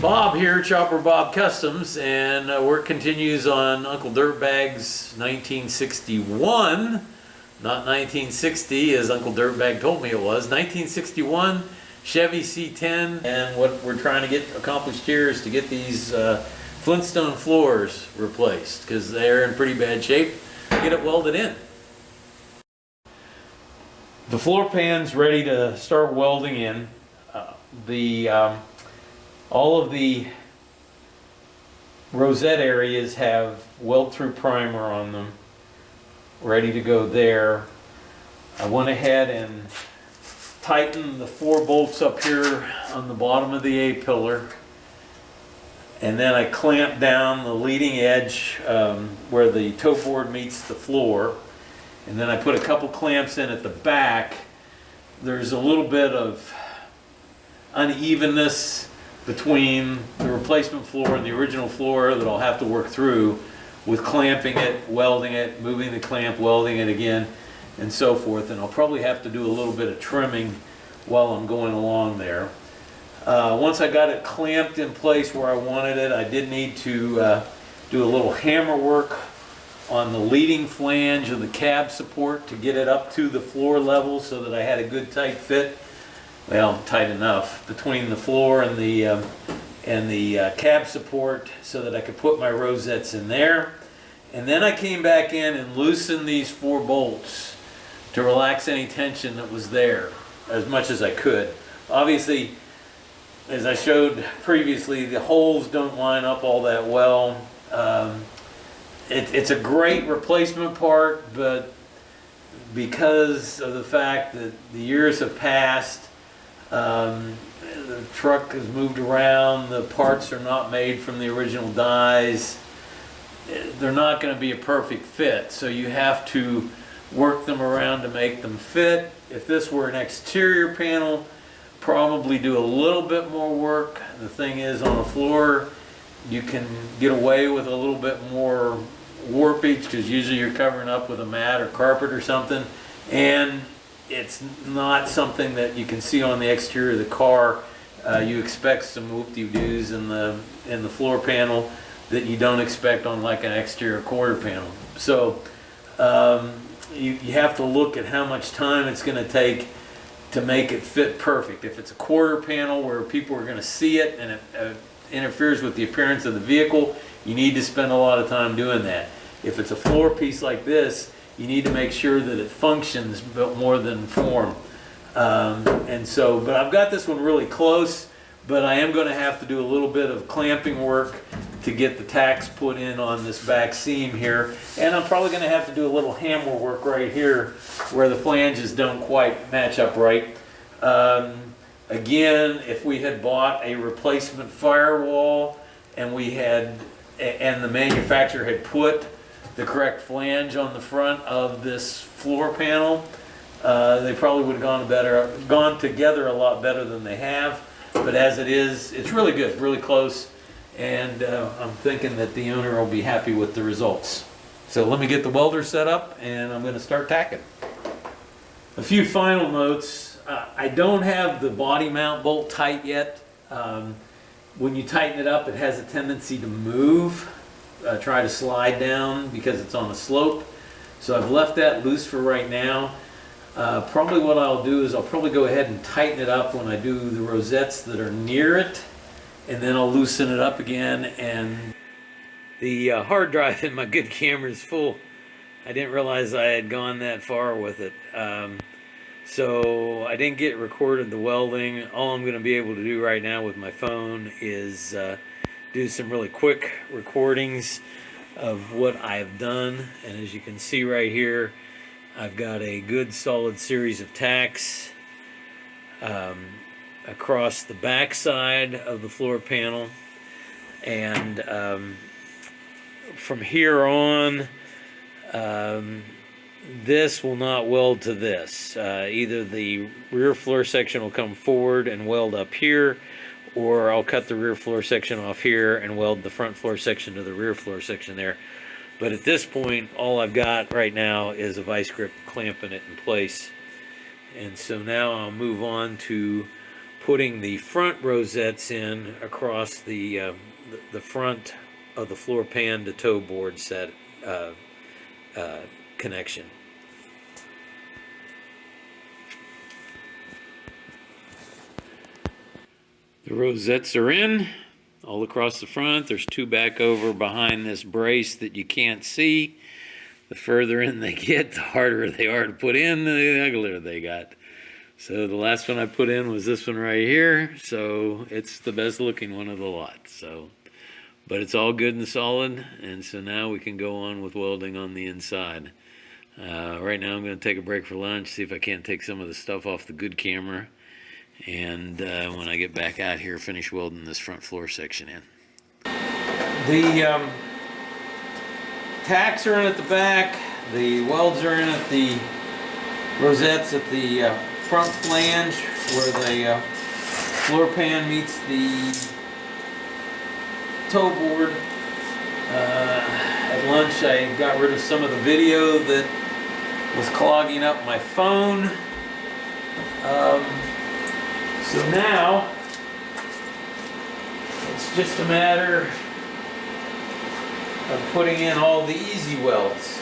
Bob here, Chopper Bob Customs, and work continues on Uncle Dirtbag's 1961, not 1960 as Uncle Dirtbag told me it was, 1961 Chevy C10, and what we're trying to get accomplished here is to get these Flintstone floors replaced because they're in pretty bad shape. Get it welded in. The floor pan's ready to start welding in. All of the rosette areas have weld-through primer on them, ready to go there. I went ahead and tightened the 4 bolts up here on the bottom of the A-pillar, and then I clamped down the leading edge where the toe board meets the floor, and then I put a couple clamps in at the back. There's a little bit of unevenness between the replacement floor and the original floor that I'll have to work through with clamping it, welding it, moving the clamp, welding it again, and so forth. And I'll probably have to do a little bit of trimming while I'm going along there. Once I got it clamped in place where I wanted it, I did need to do a little hammer work on the leading flange of the cab support to get it up to the floor level so that I had a good tight fit. Well, tight enough between the floor and the cab support so that I could put my rosettes in there. And then I came back in and loosened these 4 bolts to relax any tension that was there as much as I could. Obviously, as I showed previously, the holes don't line up all that well. It's a great replacement part, but because of the fact that the years have passed, the truck has moved around, the parts are not made from the original dies, they're not going to be a perfect fit, so you have to work them around to make them fit. If this were an exterior panel, probably do a little bit more work. The thing is, on a floor you can get away with a little bit more warpage because usually you're covering up with a mat or carpet or something, and it's not something that you can see on the exterior of the car. You expect some whoop-de-doos in the floor panel that you don't expect on like an exterior quarter panel. So you have to look at how much time it's going to take to make it fit perfect. If it's a quarter panel where people are going to see it and it interferes with the appearance of the vehicle, you need to spend a lot of time doing that. If it's a floor piece like this, you need to make sure that it functions more than form. But I've got this one really close, but I am going to have to do a little bit of clamping work to get the tacks put in on this back seam here. And I'm probably going to have to do a little hammer work right here where the flanges don't quite match up right. Again, if we had bought a replacement firewall and the manufacturer had put the correct flange on the front of this floor panel, they probably would have gone together a lot better than they have. But as it is, it's really good, really close, and I'm thinking that the owner will be happy with the results. So let me get the welder set up and I'm going to start tacking. A few final notes. I don't have the body mount bolt tight yet. When you tighten it up, it has a tendency to move. Try to slide down because it's on a slope. So I've left that loose for right now. Probably what I'll do is I'll probably go ahead and tighten it up when I do the rosettes that are near it, and then I'll loosen it up again. And the hard drive in my good camera is full. I didn't realize I had gone that far with it. So I didn't get recorded the welding. All I'm going to be able to do right now with my phone is do some really quick recordings of what I've done. And as you can see right here, I've got a good solid series of tacks across the back side of the floor panel. And from here on, this will not weld to this. Either the rear floor section will come forward and weld up here, or I'll cut the rear floor section off here and weld the front floor section to the rear floor section there. But at this point, all I've got right now is a vice grip clamping it in place. And so now I'll move on to putting the front rosettes in across the front of the floor pan to toe board set connection. The rosettes are in all across the front. There's two back over behind this brace that you can't see. The further in they get, the harder they are to put in, the uglier they got. So the last one I put in was this one right here. So it's the best looking one of the lot. So, but it's all good and solid. And so now we can go on with welding on the inside. Right now I'm going to take a break for lunch, see if I can't take some of the stuff off the good camera. And when I get back out here, finish welding this front floor section in. The tacks are in at the back. The welds are in at the rosettes at the front flange where the floor pan meets the toe board. At lunch I got rid of some of the video that was clogging up my phone. So now it's just a matter of putting in all the easy welds.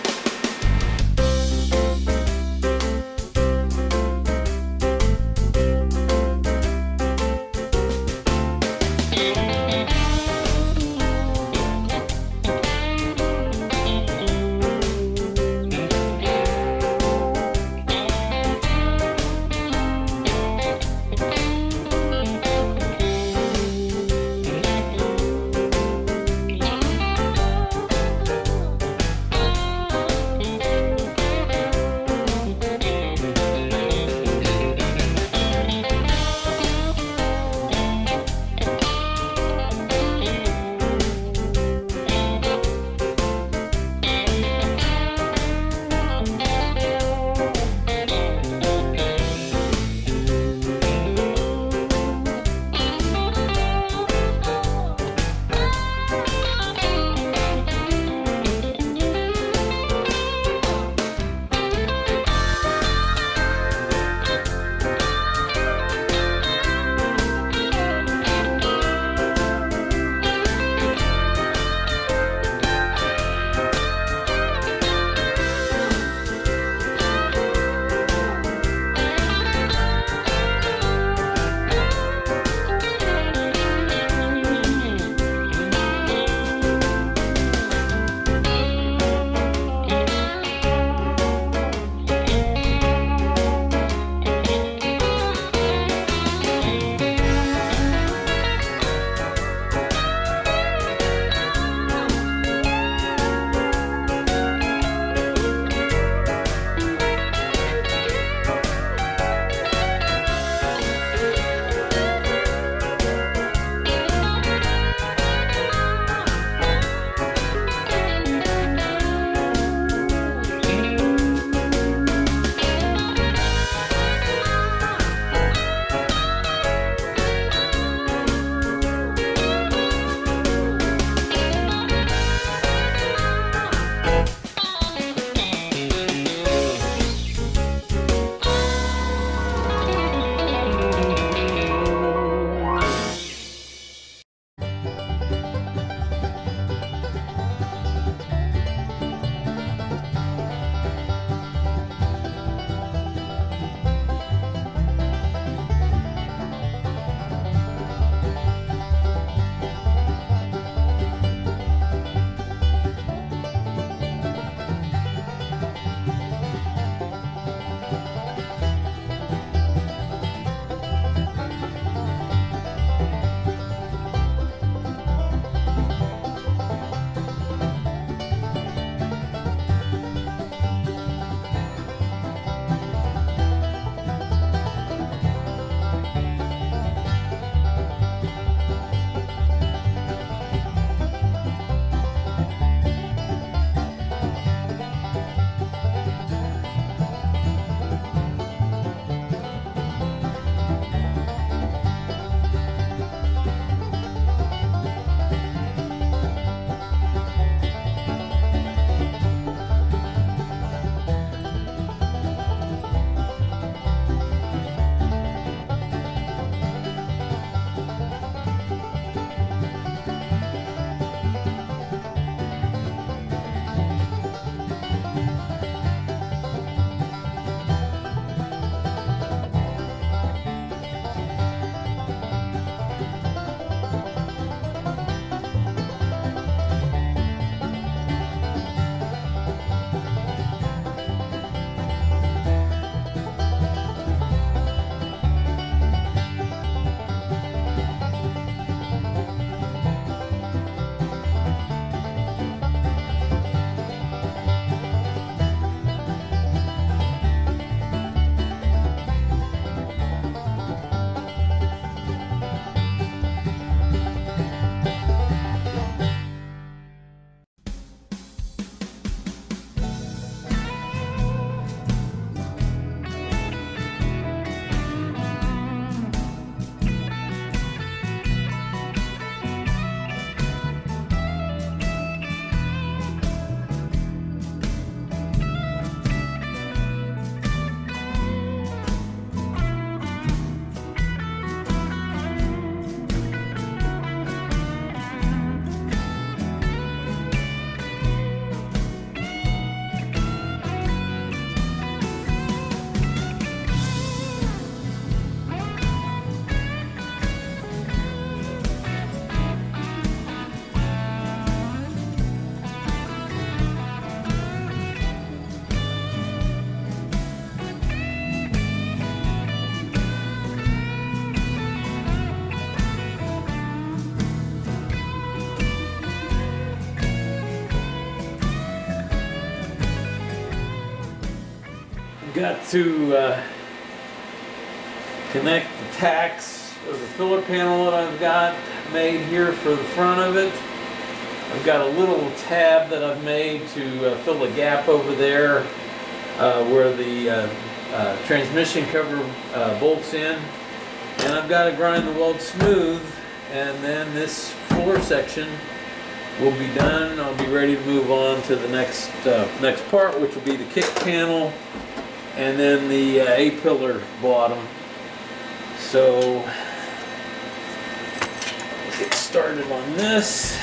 got to connect the tacks of the filler panel that I've got made here for the front of it. I've got a little tab that I've made to fill a gap over there where the transmission cover bolts in. And I've got to grind the weld smooth, and then this floor section will be done. I'll be ready to move on to the next part, which will be the kick panel and then the A-pillar bottom. So let's get started on this.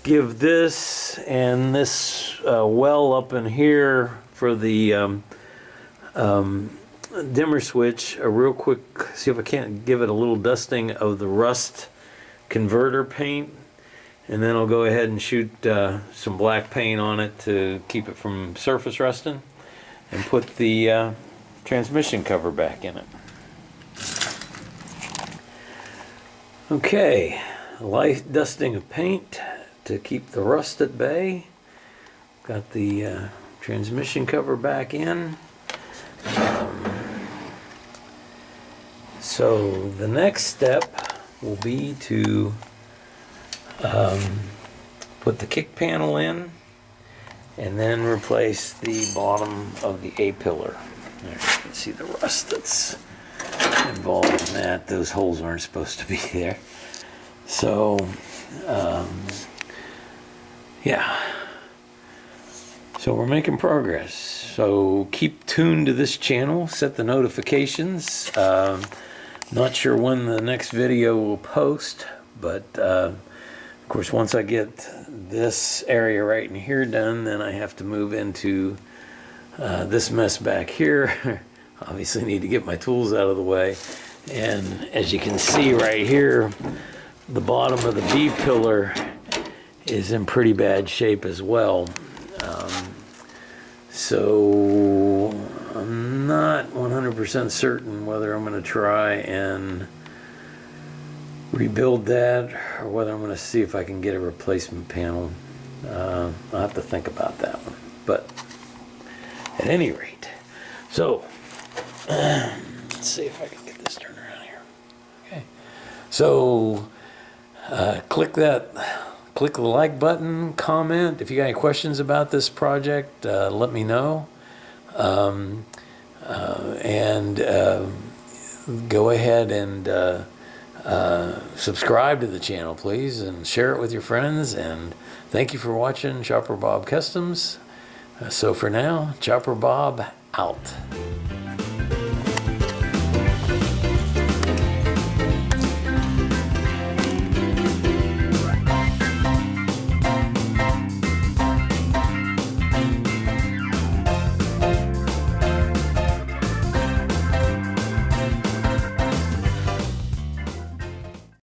give this and this well up in here for the dimmer switch a real quick, see if I can't give it a little dusting of the rust converter paint, and then I'll go ahead and shoot some black paint on it to keep it from surface rusting, and put the transmission cover back in it. Okay, light dusting of paint to keep the rust at bay. Got the transmission cover back in. So the next step will be to put the kick panel in and then replace the bottom of the A-pillar. There you can see the rust that's involved in that. Those holes aren't supposed to be there. So, yeah. So we're making progress. So keep tuned to this channel, set the notifications. Not sure when the next video will post, but of course once I get this area right in here done, then I have to move into this mess back here. Obviously need to get my tools out of the way. And as you can see right here, the bottom of the B pillar is in pretty bad shape as well. So I'm not 100% certain whether I'm going to try and rebuild that or whether I'm going to see if I can get a replacement panel. I'll have to think about that one. But at any rate, so let's see if I can get this turned around here. Okay, so click the like button, comment. If you got any questions about this project, let me know. And go ahead and subscribe to the channel, please, and share it with your friends. And thank you for watching Chopper Bob Customs. So for now, Chopper Bob out.